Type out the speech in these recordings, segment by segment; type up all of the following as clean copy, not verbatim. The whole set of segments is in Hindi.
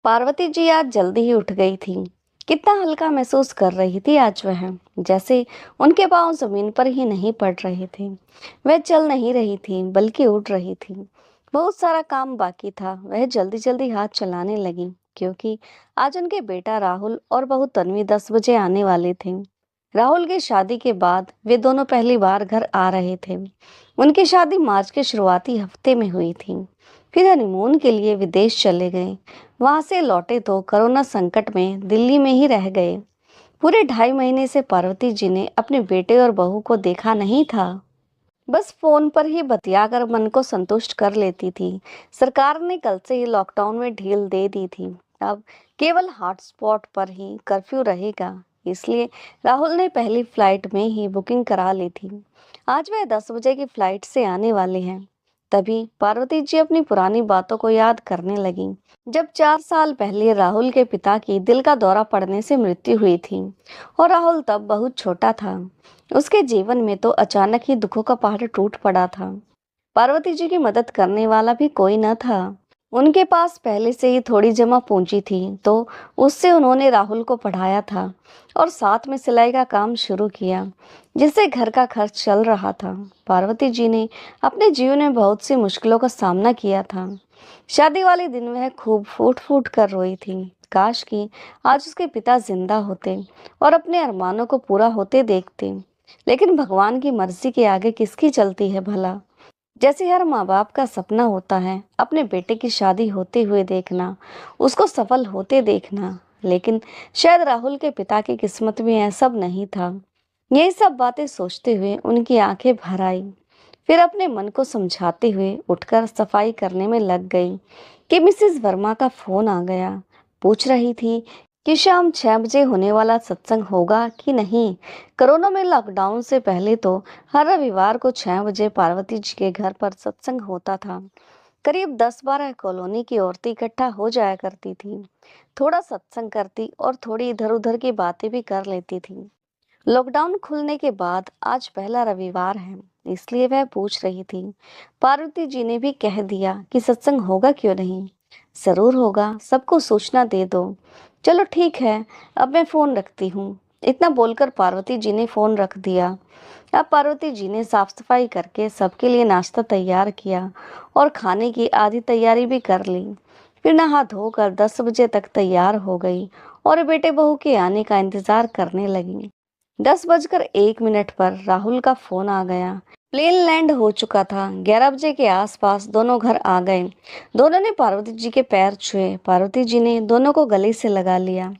पार्वती जी आज जल्दी ही उठ गई थी। कितना हल्का महसूस कर रही थी आज वह, जैसे उनके पांव जमीन पर ही नहीं पड़ रहे थे। वह चल नहीं रही थी बल्कि उड़ रही थी। बहुत सारा काम बाकी था, वह जल्दी जल्दी हाथ चलाने लगी क्योंकि आज उनके बेटा राहुल और बहू तन्वी 10 बजे आने वाले थे। राहुल की शादी के बाद वे दोनों पहली बार घर आ रहे थे। उनकी शादी मार्च के शुरुआती हफ्ते में हुई थी। फिर हनीमून के लिए विदेश चले गए। वहां से लौटे तो कोरोना संकट में दिल्ली में ही रह गए। पूरे 2.5 महीने से पार्वती जी ने अपने बेटे और बहू को देखा नहीं था। बस फोन पर ही बतियाकर मन को संतुष्ट कर लेती थी। सरकार ने कल से ही लॉकडाउन में ढील दे दी थी। अब केवल हॉटस्पॉट पर ही कर्फ्यू रहेगा। इसलिए राहुल ने पहली फ्लाइट में ही बुकिंग करा ली थी। आज वह 10 बजे की फ्लाइट से आने वाले हैं। तभी पार्वती जी अपनी पुरानी बातों को याद करने लगी। जब 4 साल पहले राहुल के पिता की दिल का दौरा पड़ने से मृत्यु हुई थी और राहुल तब बहुत छोटा था। उसके जीवन में तो अचानक ही दुखों का पहाड़ टूट पड़ा था। पार्वती जी की मदद करने वाला भी कोई न था। उनके पास पहले से ही थोड़ी जमा पूंजी थी, तो उससे उन्होंने राहुल को पढ़ाया था और साथ में सिलाई का काम शुरू किया, जिससे घर का खर्च चल रहा था। पार्वती जी ने अपने जीवन में बहुत सी मुश्किलों का सामना किया था। शादी वाले दिन वह खूब फूट फूट कर रोई थी। काश कि आज उसके पिता जिंदा होते और अपने अरमानों को पूरा होते देखते। लेकिन भगवान की मर्जी के आगे किसकी चलती है भला। जैसे हर माँ बाप का सपना होता है अपने बेटे की शादी होते हुए देखना, उसको सफल होते देखना, लेकिन शायद राहुल के पिता की किस्मत में ऐसा सब नहीं था। यही सब बातें सोचते हुए उनकी आंखें भर आई। फिर अपने मन को समझाते हुए उठकर सफाई करने में लग गई कि मिसेस वर्मा का फोन आ गया। पूछ रही थी कि शाम 6 बजे होने वाला सत्संग होगा कि नहीं। कोरोना में लॉकडाउन से पहले तो हर रविवार को 6 बजे पार्वती जी के घर पर सत्संग होता था। करीब 10-12 कॉलोनी की औरतें इकट्ठा हो जाया करती थी। थोड़ा सत्संग करती और थोड़ी इधर उधर की बातें भी कर लेती थी। लॉकडाउन खुलने के बाद आज पहला रविवार है, इसलिए वह पूछ रही थी। पार्वती जी ने भी कह दिया कि सत्संग होगा क्यों नहीं। जरूर होगा, सबको सूचना दे दो। चलो ठीक है, अब मैं फोन रखती हूँ। इतना बोलकर पार्वती जी ने फोन रख दिया। अब पार्वती जी ने साफ सफाई करके सबके लिए नाश्ता तैयार किया और खाने की आधी तैयारी भी कर ली। फिर नहा धोकर 10 बजे तक तैयार हो गई और बेटे बहू के आने का इंतजार करने लगी। 10 बजकर 1 मिनट पर राहुल का फोन आ गया। प्लेन लैंड हो चुका था। 11 बजे के आसपास दोनों घर आ गए। दोनों ने पार्वती जी के पैर छुए। पार्वती जी ने दोनों को गले से लगा लिया।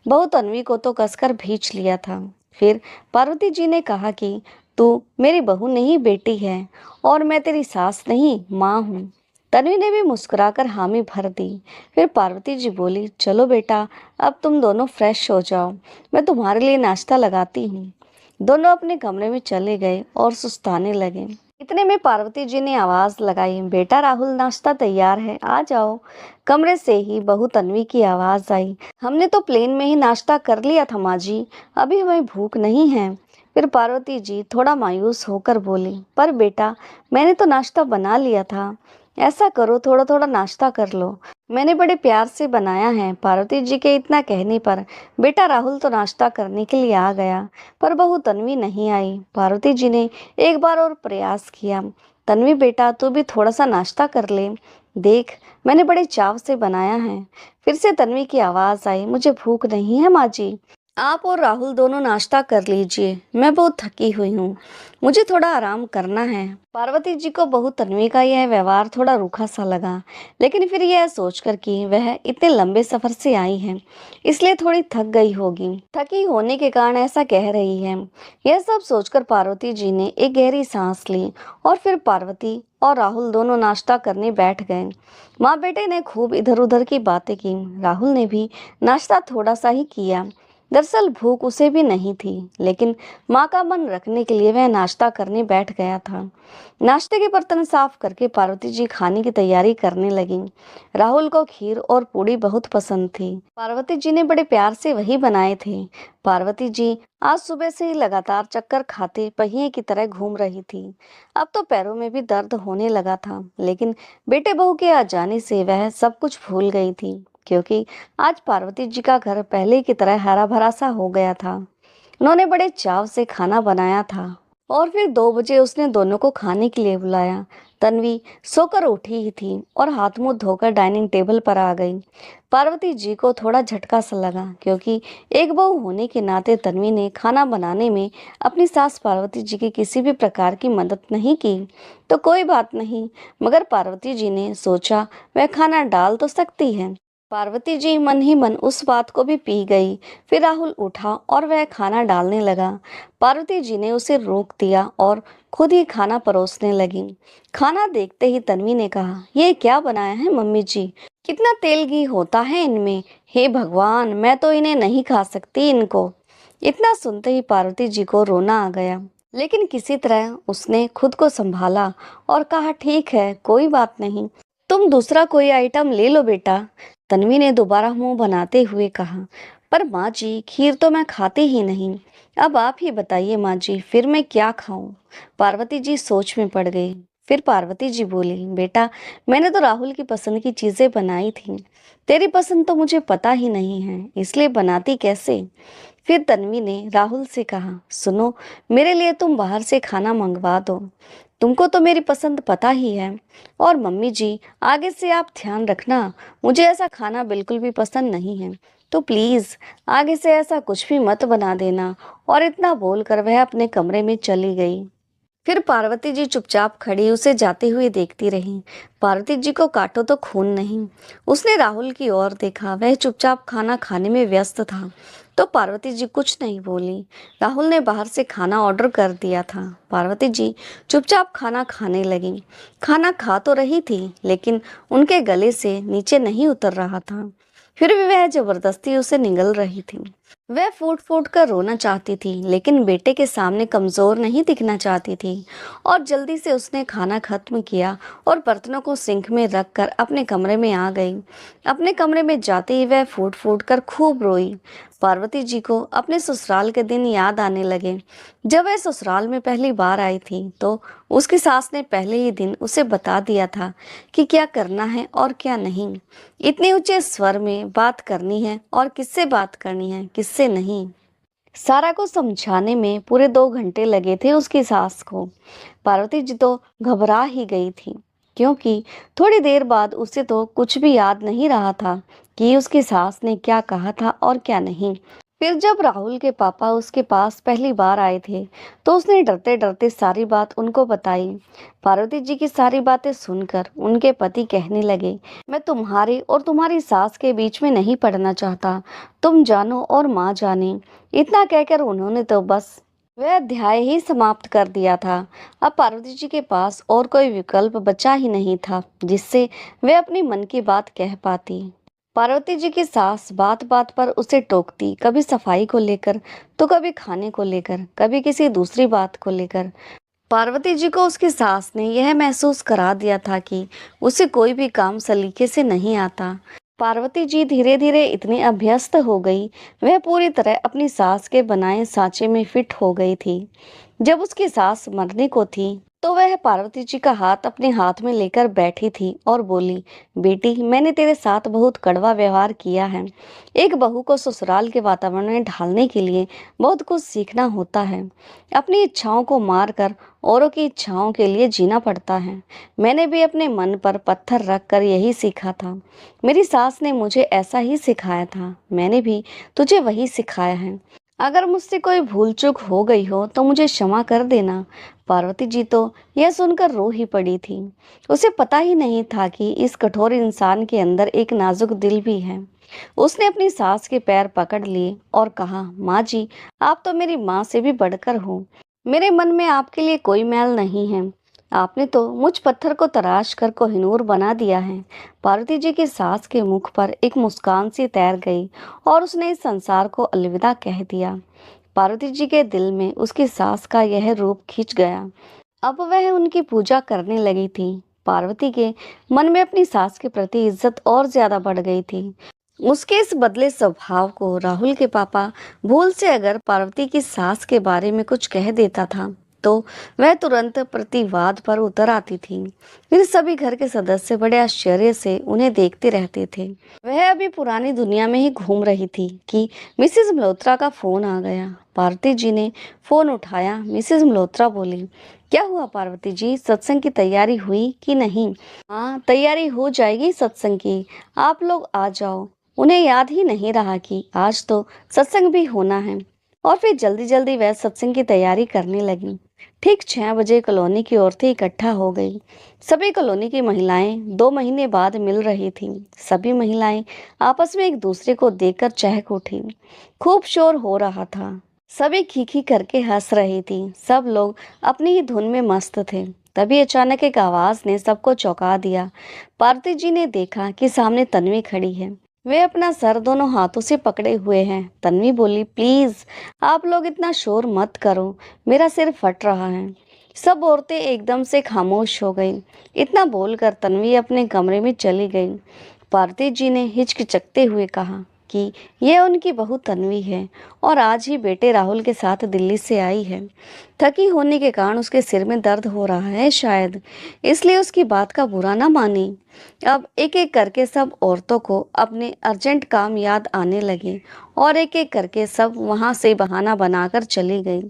बहू तन्वी को तो कसकर भींच लिया था। फिर पार्वती जी ने कहा कि तू मेरी बहू नहीं बेटी है और मैं तेरी सास नहीं माँ हूँ। तन्वी ने भी मुस्कुराकर हामी भर दी। फिर पार्वती जी बोली, चलो बेटा, अब तुम दोनों फ्रेश हो जाओ, मैं तुम्हारे लिए नाश्ता लगाती हूँ। दोनों अपने कमरे में चले गए और सुस्ताने लगे। इतने में पार्वती जी ने आवाज लगाई, बेटा राहुल, नाश्ता तैयार है, आ जाओ। कमरे से ही बहू तन्वी की आवाज आई, हमने तो प्लेन में ही नाश्ता कर लिया था माँ जी, अभी हमें भूख नहीं है। फिर पार्वती जी थोड़ा मायूस होकर बोली, पर बेटा मैंने तो नाश्ता बना लिया था। ऐसा करो, थोड़ा थोड़ा नाश्ता कर लो, मैंने बड़े प्यार से बनाया है। पार्वती जी के इतना कहने पर बेटा राहुल तो नाश्ता करने के लिए आ गया, पर बहू तन्वी नहीं आई। पार्वती जी ने एक बार और प्रयास किया, तन्वी बेटा तू भी थोड़ा सा नाश्ता कर ले, देख मैंने बड़े चाव से बनाया है। फिर से तन्वी की आवाज आई, मुझे भूख नहीं है माँ जी, आप और राहुल दोनों नाश्ता कर लीजिए, मैं बहुत थकी हुई हूँ, मुझे थोड़ा आराम करना है। पार्वती जी को बहू तन्वी का यह व्यवहार थोड़ा रूखा सा लगा, लेकिन फिर यह सोचकर कि वह इतने लंबे सफर से आई है, इसलिए थोड़ी थक गई होगी, थकी होने के कारण ऐसा कह रही है। यह सब सोचकर पार्वती जी ने एक गहरी सांस ली और फिर पार्वती और राहुल दोनों नाश्ता करने बैठ गए। माँ बेटे ने खूब इधर उधर की बातें की। राहुल ने भी नाश्ता थोड़ा सा ही किया। दरअसल भूख उसे भी नहीं थी, लेकिन माँ का मन रखने के लिए वह नाश्ता करने बैठ गया था। नाश्ते के बर्तन साफ करके पार्वती जी खाने की तैयारी करने लगी। राहुल को खीर और पूड़ी बहुत पसंद थी। पार्वती जी ने बड़े प्यार से वही बनाए थे। पार्वती जी आज सुबह से ही लगातार चक्कर खाते पहिए की तरह घूम रही थी। अब तो पैरों में भी दर्द होने लगा था, लेकिन बेटे बहू के आ जाने से वह सब कुछ भूल गई थी। क्योंकि आज पार्वती जी का घर पहले की तरह हरा भरा सा हो गया था। उन्होंने बड़े चाव से खाना बनाया था और फिर 2 बजे उसने दोनों को खाने के लिए बुलाया। तन्वी सोकर उठी ही थी और हाथ मुंह धोकर डाइनिंग टेबल पर आ गई। पार्वती जी को थोड़ा झटका सा लगा, क्योंकि एक बहू होने के नाते तन्वी ने खाना बनाने में अपनी सास पार्वती जी की किसी भी प्रकार की मदद नहीं की। तो कोई बात नहीं, मगर पार्वती जी ने सोचा वह खाना डाल तो सकती है। पार्वती जी मन ही मन उस बात को भी पी गई। फिर राहुल उठा और वह खाना डालने लगा। पार्वती जी ने उसे रोक दिया और खुद ही खाना परोसने लगी। खाना देखते ही तन्वी ने कहा, ये क्या बनाया है मम्मी जी? कितना तेल घी होता है इनमें। हे भगवान, मैं तो इन्हें नहीं खा सकती इनको। इतना सुनते ही पार्वती जी को रोना आ गया, लेकिन किसी तरह उसने खुद को संभाला और कहा, ठीक है, कोई बात नहीं, तुम दूसरा कोई आइटम ले लो बेटा। तन्वी ने दोबारा मुंह बनाते हुए कहा, पर माँ जी, खीर तो मैं खाती ही नहीं। अब आप ही बताइए माँ जी, फिर मैं क्या खाऊं? पार्वती जी सोच में पड़ गई। फिर पार्वती जी बोली, बेटा, मैंने तो राहुल की पसंद की चीजें बनाई थी। तेरी पसंद तो मुझे पता ही नहीं है, इसलिए बनाती कैसे? फिर तन्वी ने राहुल से कहा, सुनो, मेरे लिए तुम बाहर से खाना मंगवा दो। तुमको तो मेरी पसंद पता ही है। और मम्मी जी, आगे से आप ध्यान रखना, मुझे ऐसा खाना बिल्कुल भी पसंद नहीं है। तो प्लीज आगे से ऐसा कुछ भी मत बना देना। और इतना बोलकर वह अपने कमरे में चली गई। फिर पार्वती जी चुपचाप खड़ी उसे जाते हुए देखती रही। पार्वती जी को काटो तो खून नहीं। उसने राहुल की ओर देखा, वह चुपचाप खाना खाने में व्यस्त था। तो पार्वती जी कुछ नहीं बोली। राहुल ने बाहर से खाना ऑर्डर कर दिया था। पार्वती जी चुपचाप खाना खाने लगी। खाना खा तो रही थी, लेकिन उनके गले से नीचे नहीं उतर रहा था। फिर भी वह जबरदस्ती उसे निगल रही थी। वह फूट फूट कर रोना चाहती थी, लेकिन बेटे के सामने कमजोर नहीं दिखना चाहती थी। और जल्दी से उसने खाना खत्म किया और बर्तनों को सिंक में रखकर अपने कमरे में आ गई। अपने कमरे में जाते ही वह फूट फूट कर खूब रोई। पार्वती जी को अपने ससुराल के दिन याद आने लगे। जब वह ससुराल में पहली बार आई थी, तो उसकी सास ने पहले ही दिन उसे बता दिया था कि क्या करना है और क्या नहीं। इतने ऊंचे स्वर में बात करनी है और किससे बात करनी है, किससे नहीं। सारा को समझाने में पूरे 2 घंटे लगे थे उसकी सास को। पार्वती जी तो घबरा ही गई थी, क्योंकि थोड़ी देर बाद उसे तो कुछ भी याद नहीं रहा था कि उसकी सास ने क्या कहा था और क्या नहीं। फिर जब राहुल के पापा उसके पास पहली बार आए थे, तो उसने डरते डरते सारी बात उनको बताई। पार्वती जी की सारी बातें सुनकर उनके पति कहने लगे, मैं तुम्हारे और तुम्हारी सास के बीच में नहीं पड़ना चाहता, तुम जानो और माँ जाने। इतना कहकर उन्होंने तो बस वह अध्याय ही समाप्त कर दिया था। अब पार्वती जी के पास और कोई विकल्प बचा ही नहीं था जिससे वे अपनी मन की बात कह पाती। पार्वती जी की सास बात बात पर उसे टोकती, कभी सफाई को लेकर, तो कभी खाने को लेकर, कभी किसी दूसरी बात को लेकर। पार्वती जी को उसकी सास ने यह महसूस करा दिया था कि उसे कोई भी काम सलीके से नहीं आता। पार्वती जी धीरे धीरे इतनी अभ्यस्त हो गई, वह पूरी तरह अपनी सास के बनाए सांचे में फिट हो गई थी। जब उसकी सास मरने को थी, तो वह पार्वती जी का हाथ अपने हाथ में लेकर बैठी थी और बोली, बेटी, मैंने तेरे साथ बहुत कड़वा व्यवहार किया है। एक बहू को ससुराल के वातावरण में ढालने के लिए बहुत कुछ सीखना होता है। अपनी इच्छाओं को मारकर औरों की इच्छाओं के लिए जीना पड़ता है। मैंने भी अपने मन पर पत्थर रख कर यही सीखा था। मेरी सास ने मुझे ऐसा ही सिखाया था, मैंने भी तुझे वही सिखाया है। अगर मुझसे कोई भूल चूक हो गई हो तो मुझे क्षमा कर देना। पार्वती जी तो यह सुनकर रो ही पड़ी थी। उसे पता ही नहीं था कि इस कठोर इंसान के अंदर एक नाजुक दिल भी है। उसने अपनी सास के पैर पकड़ लिए और कहा, माँ जी, आप तो मेरी माँ से भी बढ़कर हो। मेरे मन में आपके लिए कोई मैल नहीं है। आपने तो मुझ पत्थर को तराश कर कोहिनूर बना दिया है। पार्वती जी की सास के मुख पर एक मुस्कान सी तैर गई और उसने इस संसार को अलविदा कह दिया। पार्वती जी के दिल में उसकी सास का यह रूप खिंच गया। अब वह उनकी पूजा करने लगी थी। पार्वती के मन में अपनी सास के प्रति इज्जत और ज्यादा बढ़ गई थी। उसके इस बदले स्वभाव को राहुल के पापा भूल से अगर पार्वती की सास के बारे में कुछ कह देता था, तो वह तुरंत प्रतिवाद पर उतर आती थी। फिर सभी घर के सदस्य बड़े आश्चर्य से उन्हें देखते रहते थे। वह अभी पुरानी दुनिया में ही घूम रही थी कि मिसेस मल्होत्रा का फोन आ गया। पार्वती जी ने फोन उठाया। मिसेस मल्होत्रा बोली, क्या हुआ पार्वती जी, सत्संग की तैयारी हुई कि नहीं? हाँ, तैयारी हो जाएगी सत्संग की, आप लोग आ जाओ। उन्हें याद ही नहीं रहा कि आज तो सत्संग भी होना है। और फिर जल्दी जल्दी वह सत्संग की तैयारी करने लगी। ठीक 6 बजे कॉलोनी की औरतें इकट्ठा हो गई। सभी कॉलोनी की महिलाएं 2 महीने बाद मिल रही थीं। सभी महिलाएं आपस में एक दूसरे को देखकर चहक उठी। खूब शोर हो रहा था। सभी खीखी करके हंस रही थी। सब लोग अपनी ही धुन में मस्त थे। तभी अचानक एक आवाज ने सबको चौंका दिया। पार्वती जी ने देखा कि सामने तन्वी खड़ी है। वे अपना सर दोनों हाथों से पकड़े हुए हैं। तन्वी बोली, प्लीज आप लोग इतना शोर मत करो, मेरा सिर फट रहा है। सब औरतें एकदम से खामोश हो गईं। इतना बोलकर तन्वी अपने कमरे में चली गई। पार्वती जी ने हिचकिचकते हुए कहा कि यह उनकी बहू तन्वी है और आज ही बेटे राहुल के साथ दिल्ली से आई है। थकी होने के कारण उसके सिर में दर्द हो रहा है शायद, इसलिए उसकी बात का बुरा ना माने। अब एक एक करके सब औरतों को अपने अर्जेंट काम याद आने लगे और एक एक करके सब वहां से बहाना बनाकर चली गई।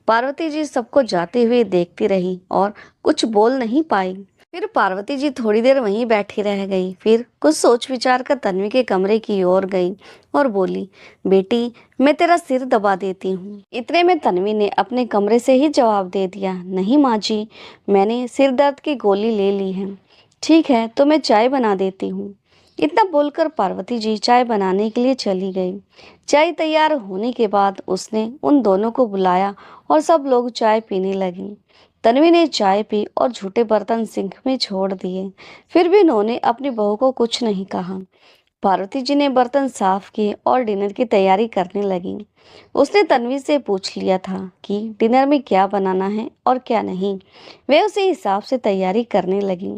पार्वती जी सबको जाते हुए देखती रही और कुछ बोल नहीं पाई। फिर पार्वती जी थोड़ी देर वहीं बैठी रह गई। फिर कुछ सोच विचार कर तन्वी के कमरे की ओर गई और बोली, बेटी मैं तेरा सिर दबा देती हूँ। इतने में तन्वी ने अपने कमरे से ही जवाब दे दिया, नहीं माँ जी, मैंने सिर दर्द की गोली ले ली है। ठीक है, तो मैं चाय बना देती हूँ। इतना बोलकर पार्वती जी चाय बनाने के लिए चली गई। चाय तैयार होने के बाद उसने उन दोनों को बुलाया और सब लोग चाय पीने लगे। तन्वी ने चाय पी और झूठे बर्तन सिंक में छोड़ दिए। फिर भी उन्होंने अपनी बहू को कुछ नहीं कहा। पार्वती जी ने बर्तन साफ किए और डिनर की तैयारी करने लगी। उसने तन्वी से पूछ लिया था कि डिनर में क्या बनाना है और क्या नहीं। वे उसी हिसाब से तैयारी करने लगी।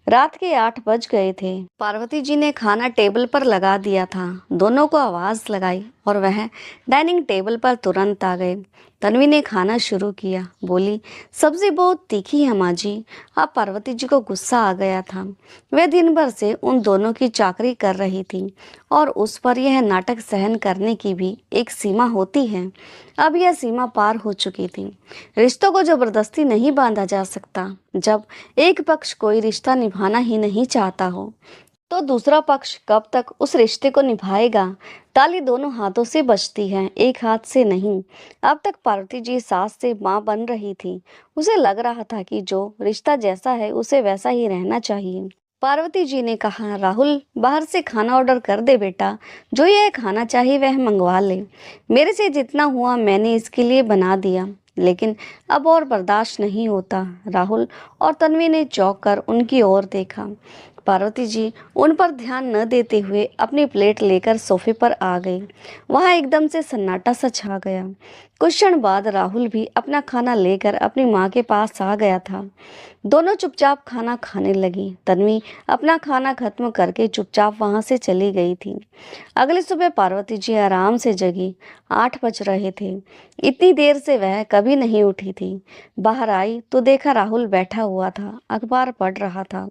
रात के 8 बज गए थे। पार्वती जी ने खाना टेबल पर लगा दिया था। दोनों को आवाज लगाई और वह डाइनिंग टेबल पर तुरंत आ गए। तन्वी ने खाना शुरू किया। बोली, सब्जी बहुत तीखी है माँ जी। अब पार्वती जी को गुस्सा आ गया था। वे दिन भर से उन दोनों की चाकरी कर रही थी और उस पर यह नाटक सहन करने की भी एक सीमा होती है। अब यह सीमा पार हो चुकी थी। रिश्तों को जबरदस्ती नहीं बांधा जा सकता। जब एक पक्ष कोई रिश्ता निभाना ही नहीं चाहता हो तो दूसरा पक्ष कब तक उस रिश्ते को निभाएगा? ताली दोनों हाथों से बजती है, एक हाथ से नहीं। अब तक पार्वती जी सास से माँ बन रही थी। उसे लग रहा था कि जो रिश्ता जैसा है उसे वैसा ही रहना चाहिए। पार्वती जी ने कहा, राहुल बाहर से खाना ऑर्डर कर दे बेटा, जो यह खाना चाहिए वह मंगवा ले। मेरे से जितना हुआ मैंने इसके लिए बना दिया, लेकिन अब और बर्दाश्त नहीं होता। राहुल और तन्वी ने चौंक कर उनकी ओर देखा। पार्वती जी उन पर ध्यान न देते हुए अपनी प्लेट लेकर सोफे पर आ गई। वहां एकदम से सन्नाटा सा छा गया। कुछ क्षण बाद राहुल भी अपना खाना लेकर अपनी माँ के पास आ गया था। दोनों चुपचाप खाना खाने लगी। तन्वी अपना खाना खत्म करके चुपचाप वहां से चली गई थी। अगली सुबह पार्वती जी आराम से जगी। 8 बज रहे थे। इतनी देर से वह कभी नहीं उठी थी। बाहर आई तो देखा राहुल बैठा हुआ था, अखबार पढ़ रहा था।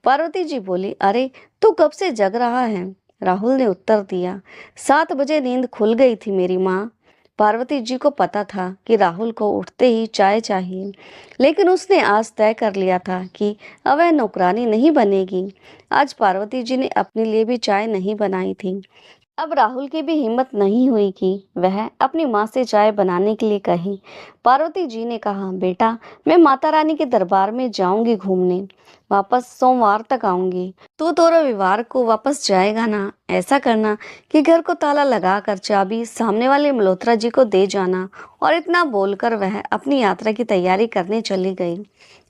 पार्वती जी बोली, अरे तू कब से जग रहा है? राहुल ने उत्तर दिया, 7 बजे नींद खुल गई थी मेरी माँ। पार्वती जी को पता था कि राहुल को उठते ही चाय चाहिए, लेकिन उसने आज तय कर लिया था कि अब वह नौकरानी नहीं बनेगी। आज पार्वती जी ने अपने लिए भी चाय नहीं बनाई थी। अब राहुल की भी हिम्मत नहीं हुई कि वह अपनी माँ से चाय बनाने के लिए कहे। पार्वती जी ने कहा, बेटा मैं माता रानी के दरबार में जाऊंगी घूमने, वापस सोमवार तक आऊंगी। तू तो रविवार को वापस जाएगा ना? ऐसा करना कि घर को ताला लगाकर चाबी सामने वाले मल्होत्रा जी को दे जाना। और इतना बोलकर वह अपनी यात्रा की तैयारी करने चली गई।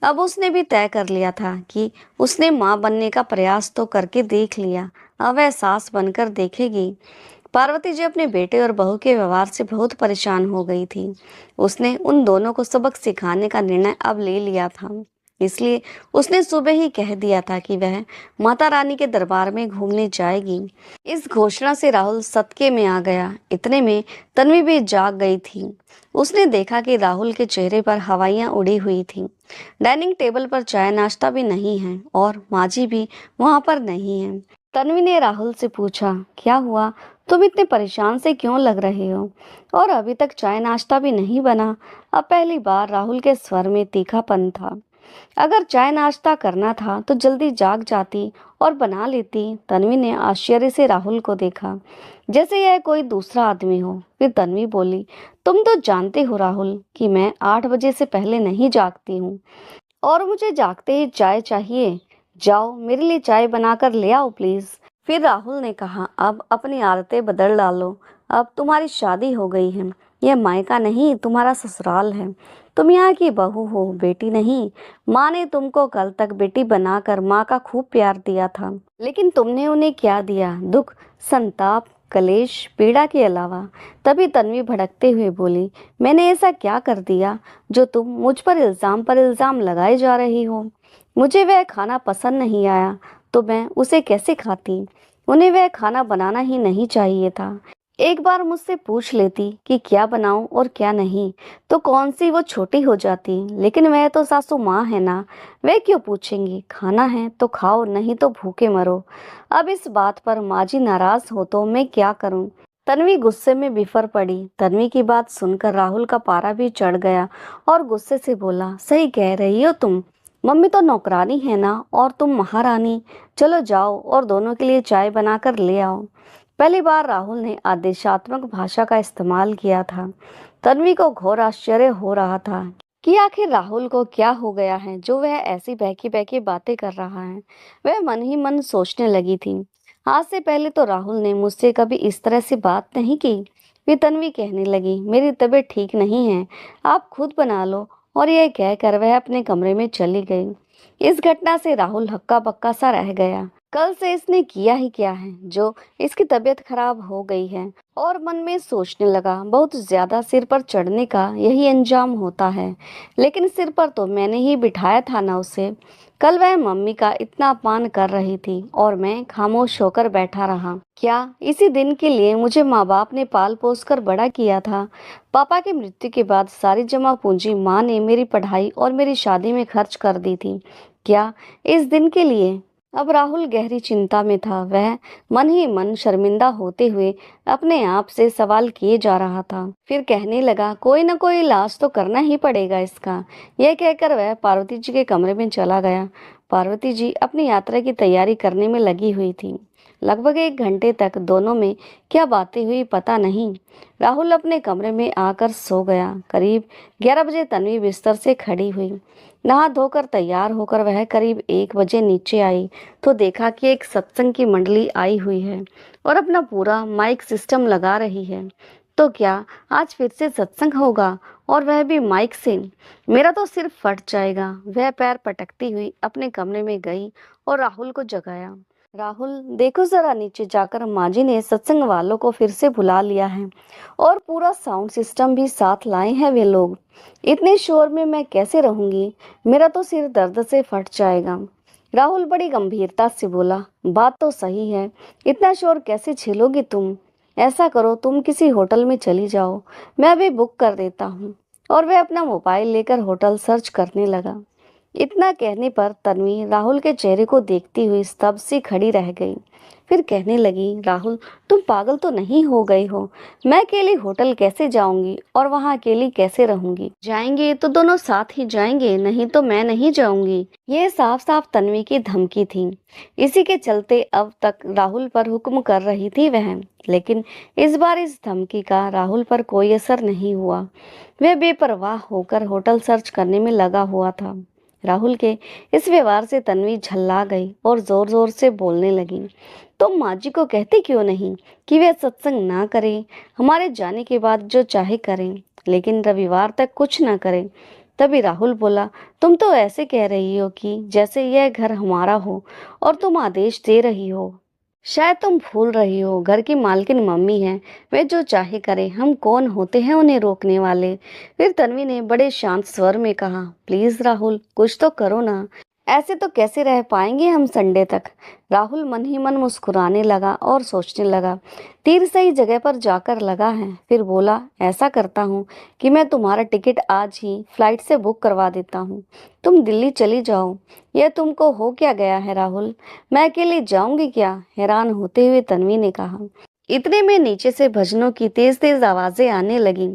अब उसने भी तय कर लिया था कि उसने माँ बनने का प्रयास तो करके देख लिया, अब वह सास बनकर देखेगी। पार्वती जी अपने बेटे और बहू के व्यवहार से बहुत परेशान हो गई थी। उसने उन दोनों को सबक सिखाने का निर्णय अब ले लिया था। इसलिए उसने सुबह ही कह दिया था कि वह माता रानी के दरबार में घूमने जाएगी। इस घोषणा से राहुल सदके में आ गया। इतने में तन्वी भी जाग गई थी। उसने देखा कि राहुल के चेहरे पर हवाइयां उड़ी हुई थीं। डाइनिंग टेबल पर चाय नाश्ता भी नहीं है और माजी भी वहां पर नहीं है। तन्वी ने राहुल से पूछा, क्या हुआ? तुम इतने परेशान से क्यों लग रहे हो? और अभी तक चाय नाश्ता भी नहीं बना? अब पहली बार राहुल के स्वर में तीखापन था। अगर चाय नाश्ता करना था तो जल्दी जाग जाती और बना लेती। तन्वी ने आश्चर्य से राहुल को देखा, जैसे यह कोई दूसरा आदमी हो। फिर तन्वी बोली, तुम तो जानते हो राहुल कि मैं 8 बजे से पहले नहीं जागती हूँ और मुझे जागते ही चाय चाहिए। जाओ मेरे लिए चाय बनाकर ले आओ प्लीज। फिर राहुल ने कहा, अब अपनी आदतें बदल डालो। अब तुम्हारी शादी हो गई है। यह मायका नहीं, तुम्हारा ससुराल है। तुम यहाँ की बहू हो, बेटी नहीं। माँ ने तुमको कल तक बेटी बनाकर माँ का खूब प्यार दिया था, लेकिन तुमने उन्हें क्या दिया? दुख, संताप, कलेश, पीड़ा के अलावा। तभी तन्वी भड़कते हुए बोली, मैंने ऐसा क्या कर दिया जो तुम मुझ पर इल्जाम लगाए जा रही हो? मुझे वह खाना पसंद नहीं आया तो मैं उसे कैसे खाती? उन्हें वह खाना बनाना ही नहीं चाहिए था। एक बार मुझसे पूछ लेती कि क्या बनाऊं और क्या नहीं, तो कौन सी वो छोटी हो जाती। लेकिन वह तो सासू माँ है ना, वे क्यों पूछेंगी? खाना है तो खाओ, नहीं तो भूखे मरो। अब इस बात पर माजी नाराज हो तो मैं क्या करूं? तन्वी गुस्से में बिफर पड़ी। तन्वी की बात सुनकर राहुल का पारा भी चढ़ गया और गुस्से से बोला, सही कह रही हो तुम। मम्मी तो नौकरानी है ना और तुम महारानी। चलो जाओ और दोनों के लिए चाय बनाकर ले आओ। पहली बार राहुल ने आदेशात्मक भाषा का इस्तेमाल किया था। तन्वी को घोर आश्चर्य हो रहा था कि आखिर राहुल को क्या हो गया है जो वह ऐसी बहकी बहकी बातें कर रहा है। वह मन ही मन सोचने लगी थी, आज से पहले तो राहुल ने मुझसे कभी इस तरह से बात नहीं की। फिर तन्वी कहने लगी, मेरी तबीयत ठीक नहीं है, आप खुद बना लो। और यह कहकर वह अपने कमरे में चली गई। इस घटना से राहुल हक्का बक्का सा रह गया। कल से इसने किया ही क्या है जो इसकी तबीयत खराब हो गई है? और मन में सोचने लगा, बहुत ज्यादा सिर पर चढ़ने का यही अंजाम होता है। लेकिन सिर पर तो मैंने ही बिठाया था ना उसे। कल वह मम्मी का इतना अपमान कर रही थी और मैं खामोश होकर बैठा रहा। क्या इसी दिन के लिए मुझे माँ बाप ने पाल पोस कर बड़ा किया था? पापा की मृत्यु के बाद सारी जमा पूंजी माँ ने मेरी पढ़ाई और मेरी शादी में खर्च कर दी थी। क्या इस दिन के लिए? अब राहुल गहरी चिंता में था। वह मन ही मन शर्मिंदा होते हुए अपने आप से सवाल किए जा रहा था। फिर कहने लगा, कोई न कोई इलाज तो करना ही पड़ेगा इसका। यह कहकर वह पार्वती जी के कमरे में चला गया। पार्वती जी अपनी यात्रा की तैयारी करने में लगी हुई थी। लगभग 1 घंटे तक दोनों में क्या बातें हुई पता नहीं। राहुल अपने कमरे में आकर सो गया। करीब 11 बजे तन्वी बिस्तर से खड़ी हुई। नहा धोकर तैयार होकर वह करीब 1 बजे नीचे आई तो देखा कि एक सत्संग की मंडली आई हुई है और अपना पूरा माइक सिस्टम लगा रही है। तो क्या आज फिर से सत्संग होगा और वह भी माइक से? मेरा तो सिर फट जाएगा। वह पैर पटकती हुई अपने कमरे में गई और राहुल को जगाया। राहुल, देखो जरा नीचे जाकर, माँ जी ने सत्संग वालों को फिर से बुला लिया है और पूरा साउंड सिस्टम भी साथ लाए हैं वे लोग। इतने शोर में मैं कैसे रहूंगी? मेरा तो सिर दर्द से फट जाएगा। राहुल बड़ी गंभीरता से बोला, बात तो सही है, इतना शोर कैसे झेलोगी तुम? ऐसा करो, तुम किसी होटल में चली जाओ, मैं अभी बुक कर देता हूँ। और वह अपना मोबाइल लेकर होटल सर्च करने लगा। इतना कहने पर तन्वी राहुल के चेहरे को देखती हुई स्तब्ध सी खड़ी रह गई। फिर कहने लगी, राहुल, तुम पागल तो नहीं हो गए हो? मैं अकेली होटल कैसे जाऊंगी और वहां अकेली कैसे रहूंगी? जाएंगे तो दोनों साथ ही जाएंगे, नहीं तो मैं नहीं जाऊंगी। ये साफ साफ तन्वी की धमकी थी। इसी के चलते अब तक राहुल पर हुक्म कर रही थी वह। लेकिन इस बार इस धमकी का राहुल पर कोई असर नहीं हुआ। वह बेपरवाह होकर होटल सर्च करने में लगा हुआ था। राहुल के इस व्यवहार से तन्वी झल्ला गई और जोर जोर से बोलने लगी, तुम माँ जी को कहते क्यों नहीं कि वे सत्संग ना करें? हमारे जाने के बाद जो चाहे करें, लेकिन रविवार तक कुछ ना करें। तभी राहुल बोला, तुम तो ऐसे कह रही हो कि जैसे यह घर हमारा हो और तुम आदेश दे रही हो। शायद तुम भूल रही हो, घर की मालकिन मम्मी है। वे जो चाहे करे, हम कौन होते हैं उन्हें रोकने वाले। फिर तन्वी ने बड़े शांत स्वर में कहा, प्लीज राहुल, कुछ तो करो ना। ऐसे तो कैसे रह पाएंगे हम संडे तक। राहुल मन ही मन मुस्कुराने लगा और सोचने लगा, तीर सही जगह पर जाकर लगा है। फिर बोला, ऐसा करता हूँ कि मैं तुम्हारा टिकट आज ही फ्लाइट से बुक करवा देता हूँ। तुम दिल्ली चली जाओ। यह तुमको हो क्या गया है राहुल? मैं अकेले जाऊंगी क्या? हैरान होते हुए तन्वी ने कहा। इतने में नीचे से भजनों की तेज तेज आवाजें आने लगी।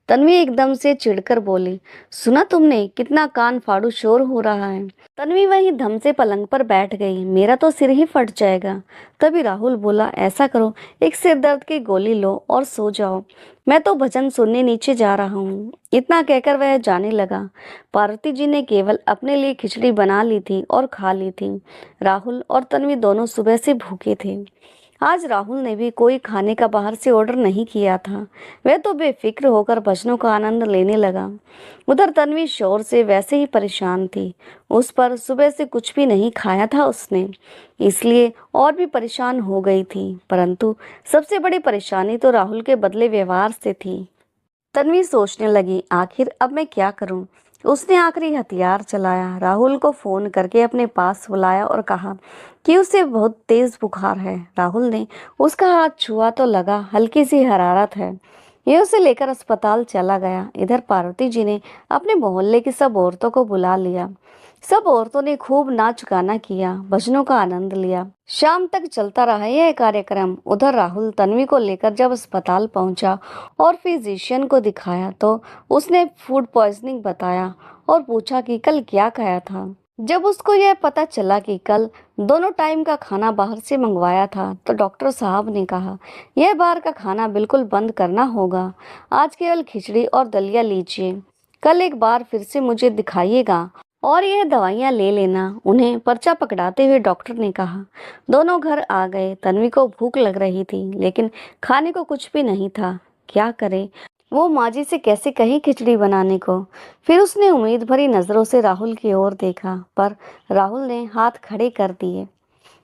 तन्वी एकदम से चिढ़कर बोली, सुना तुमने? कितना कान फाड़ू शोर हो रहा है। तन्वी वहीं धम से पलंग पर बैठ गई। मेरा तो सिर ही फट जाएगा। तभी राहुल बोला, ऐसा करो, एक सिर दर्द की गोली लो और सो जाओ। मैं तो भजन सुनने नीचे जा रहा हूँ। इतना कहकर वह जाने लगा। पार्वती जी ने केवल अपने लिए खिचड़ी बना ली थी और खा ली थी। राहुल और तन्वी दोनों सुबह से भूखे थे। आज राहुल ने भी कोई खाने का बाहर से ऑर्डर नहीं किया था। वह तो बेफिक्र होकर भजनों का आनंद लेने लगा। उधर तन्वी शोर से वैसे ही परेशान थी। उस पर सुबह से कुछ भी नहीं खाया था उसने, इसलिए और भी परेशान हो गई थी। परंतु सबसे बड़ी परेशानी तो राहुल के बदले व्यवहार से थी। तन्वी सोचने लगी, आखिर अब मैं क्या करूं? उसने आखिरी हथियार चलाया। राहुल को फोन करके अपने पास बुलाया और कहा कि उसे बहुत तेज बुखार है। राहुल ने उसका हाथ छुआ तो लगा हल्की सी हरारत है। ये उसे लेकर अस्पताल चला गया। इधर पार्वती जी ने अपने मोहल्ले की सब औरतों को बुला लिया। सब औरतों ने खूब नाच गाना किया, भजनों का आनंद लिया। शाम तक चलता रहा यह कार्यक्रम। उधर राहुल तन्वी को लेकर जब अस्पताल पहुंचा और फिजिशियन को दिखाया तो उसने फूड पॉइजनिंग बताया और पूछा कि कल क्या खाया था। जब उसको यह पता चला कि कल दोनों टाइम का खाना बाहर से मंगवाया था तो डॉक्टर साहब ने कहा, यह बाहर का खाना बिल्कुल बंद करना होगा। आज केवल खिचड़ी और दलिया लीजिए। कल एक बार फिर से मुझे दिखाइएगा और यह दवाइयाँ ले लेना। उन्हें पर्चा पकड़ाते हुए डॉक्टर ने कहा। दोनों घर आ गए। तन्वी को भूख लग रही थी लेकिन खाने को कुछ भी नहीं था। क्या करे? वो माँ जी से कैसे कही खिचड़ी बनाने को। फिर उसने उम्मीद भरी नजरों से राहुल की ओर देखा, पर राहुल ने हाथ खड़े कर दिए।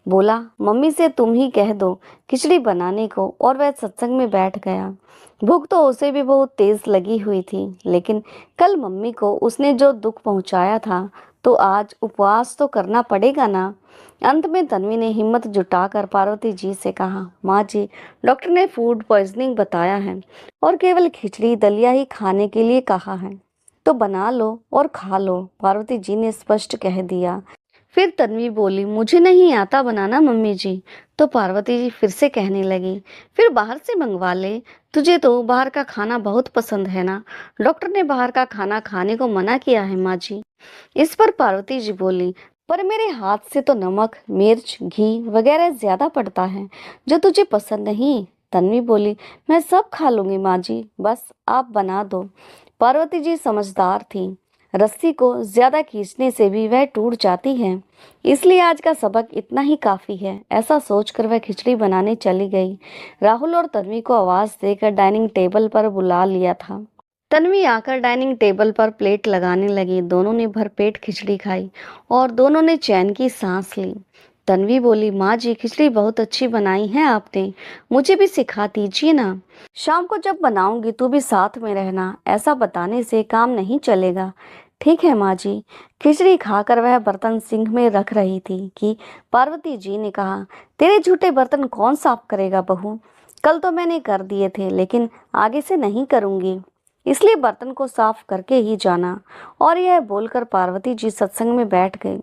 बोला, मम्मी से तुम ही कह दो खिचड़ी बनाने को, और वह सत्संग में बैठ गया। भूख तो उसे भी बहुत तेज लगी हुई थी, लेकिन कल मम्मी को उसने जो दुख पहुंचाया था तो आज उपवास तो करना पड़ेगा ना। अंत में तन्वी ने हिम्मत जुटाकर पार्वती जी से कहा, माँ जी, डॉक्टर ने फूड पॉइजनिंग बताया है और केवल खिचड़ी दलिया ही खाने के लिए कहा है, तो बना लो और खा लो। पार्वती जी ने स्पष्ट कह दिया। फिर तन्वी बोली, मुझे नहीं आता बनाना मम्मी जी। तो पार्वती जी फिर से कहने लगी, फिर बाहर से मंगवा ले। तुझे तो बाहर का खाना बहुत पसंद है ना। डॉक्टर ने बाहर का खाना खाने को मना किया है माँ जी। इस पर पार्वती जी बोली, पर मेरे हाथ से तो नमक, मिर्च, घी वगैरह ज्यादा पड़ता है, जो तुझे पसंद नहीं। तन्वी बोली, मैं सब खा लूंगी माँ जी, बस आप बना दो। पार्वती जी समझदार थी। रस्सी को ज्यादा खींचने से भी वह टूट जाती है, इसलिए आज का सबक इतना ही काफी है। ऐसा सोचकर वह खिचड़ी बनाने चली गई। राहुल और तन्वी को आवाज देकर डाइनिंग टेबल पर बुला लिया था। तन्वी आकर डाइनिंग टेबल पर प्लेट लगाने लगी। दोनों ने भरपेट खिचड़ी खाई और दोनों ने चैन की सांस ली। तन्वी बोली, माँ जी, खिचड़ी बहुत अच्छी बनाई है आपने, मुझे भी सिखा दीजिए ना। शाम को जब बनाऊंगी तू भी साथ में रहना। ऐसा बताने से काम नहीं चलेगा। ठीक है माँ जी। खिचड़ी खाकर वह बर्तन सिंक में रख रही थी कि पार्वती जी ने कहा, तेरे झूठे बर्तन कौन साफ करेगा बहू? कल तो मैंने कर दिए थे, लेकिन आगे से नहीं करूंगी, इसलिए बर्तन को साफ करके ही जाना। और यह बोलकर पार्वती जी सत्संग में बैठ गई।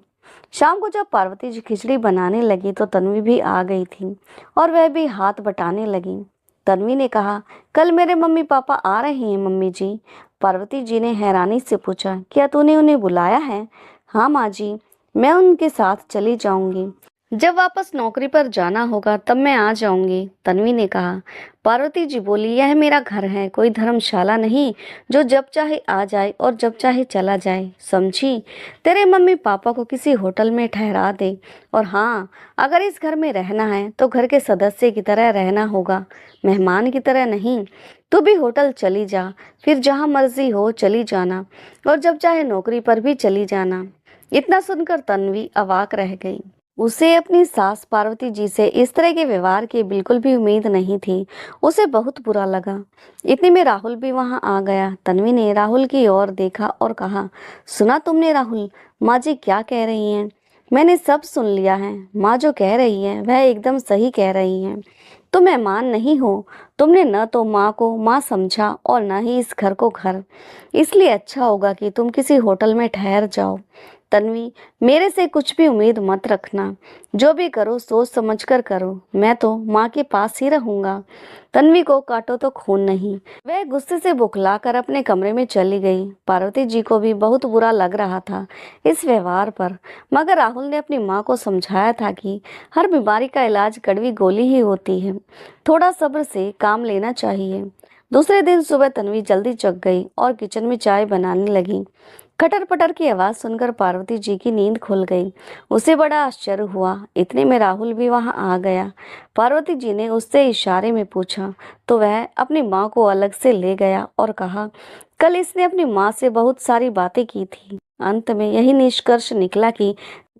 शाम को जब पार्वती जी खिचड़ी बनाने लगी तो तन्वी भी आ गई थी और वह भी हाथ बटाने लगी। तन्वी ने कहा, कल मेरे मम्मी पापा आ रहे हैं मम्मी जी। पार्वती जी ने हैरानी से पूछा, क्या तूने उन्हें बुलाया है? हाँ माँ जी, मैं उनके साथ चली जाऊंगी। जब वापस नौकरी पर जाना होगा तब मैं आ जाऊंगी, तन्वी ने कहा। पार्वती जी बोली, यह मेरा घर है, कोई धर्मशाला नहीं जो जब चाहे आ जाए और जब चाहे चला जाए, समझी? तेरे मम्मी पापा को किसी होटल में ठहरा दे। और हाँ, अगर इस घर में रहना है तो घर के सदस्य की तरह रहना होगा, मेहमान की तरह नहीं। तू भी होटल चली जा, फिर जहाँ मर्जी हो चली जाना, और जब चाहे नौकरी पर भी चली जाना। इतना सुनकर तन्वी अवाक रह गई। उसे अपनी सास पार्वती जी से इस तरह के व्यवहार की बिल्कुल भी उम्मीद नहीं थी। उसे बहुत बुरा लगा। इतने में राहुल भी वहां आ गया। तन्वी ने राहुल की ओर देखा और कहा, सुना तुमने राहुल, माँ जी क्या कह रही हैं? मैंने सब सुन लिया है। माँ जो कह रही है वह एकदम सही कह रही हैं। तुम मेहमान नहीं हो। तुमने न तो माँ को माँ समझा और न ही इस घर को घर। इसलिए अच्छा होगा कि तुम किसी होटल में ठहर जाओ। तन्वी, मेरे से कुछ भी उम्मीद मत रखना। जो भी करो सोच समझ कर करो। मैं तो माँ के पास ही रहूंगा। तन्वी को काटो तो खून नहीं। वह गुस्से से बुखलाकर अपने कमरे में चली गई। पार्वती जी को भी बहुत बुरा लग रहा था इस व्यवहार पर, मगर राहुल ने अपनी माँ को समझाया था कि हर बीमारी का इलाज कड़वी गोली ही होती है। थोड़ा सब्र से काम लेना चाहिए। दूसरे दिन सुबह तन्वी जल्दी जग गई और किचन में चाय बनाने लगी। खटर पटर की आवाज सुनकर पार्वती जी की नींद खुल गई। उसे बड़ा आश्चर्य हुआ। इतने में राहुल भी वहां आ गया। पार्वती जी ने उससे इशारे में पूछा तो वह अपनी माँ को अलग से ले गया और कहा, कल इसने अपनी माँ से बहुत सारी बातें की थी। अंत में यही निष्कर्ष निकला कि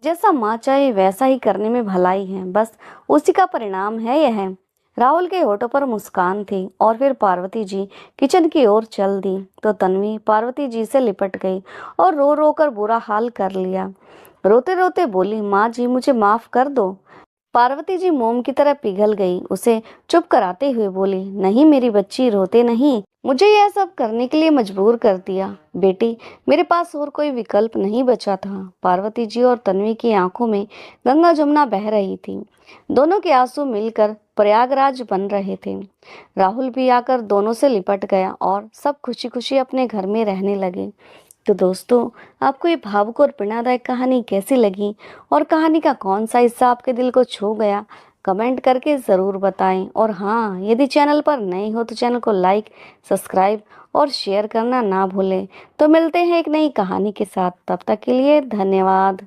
जैसा माँ चाहे वैसा ही करने में भलाई है। बस उसी का परिणाम है यह। राहुल के होठों पर मुस्कान थी और फिर पार्वती जी किचन की ओर चल दी तो तन्वी पार्वती जी से लिपट गई और रो रो कर बुरा हाल कर लिया। रोते रोते बोली, माँ जी मुझे माफ कर दो। पार्वती जी मोम की तरह पिघल गई। उसे चुप कराते हुए बोली, नहीं मेरी बच्ची, रोते नहीं। मुझे यह सब करने के लिए मजबूर कर दिया। बेटी, मेरे पास और कोई विकल्प नहीं बचा था। पार्वती जी और तन्वी की आंखों में गंगा जमुना बह रही थी। दोनों के आंसू मिलकर प्रयागराज बन रहे थे। राहुल भी आकर दोनों से लिपट गया और सब खुशी खुशी अपने घर में रहने लगे। तो दोस्तों, आपको ये भावुक और प्रेरणादायक कहानी कैसी लगी और कहानी का कौन सा हिस्सा आपके दिल को छू गया, कमेंट करके ज़रूर बताएं। और हाँ, यदि चैनल पर नए हो तो चैनल को लाइक, सब्सक्राइब और शेयर करना ना भूलें। तो मिलते हैं एक नई कहानी के साथ। तब तक के लिए धन्यवाद।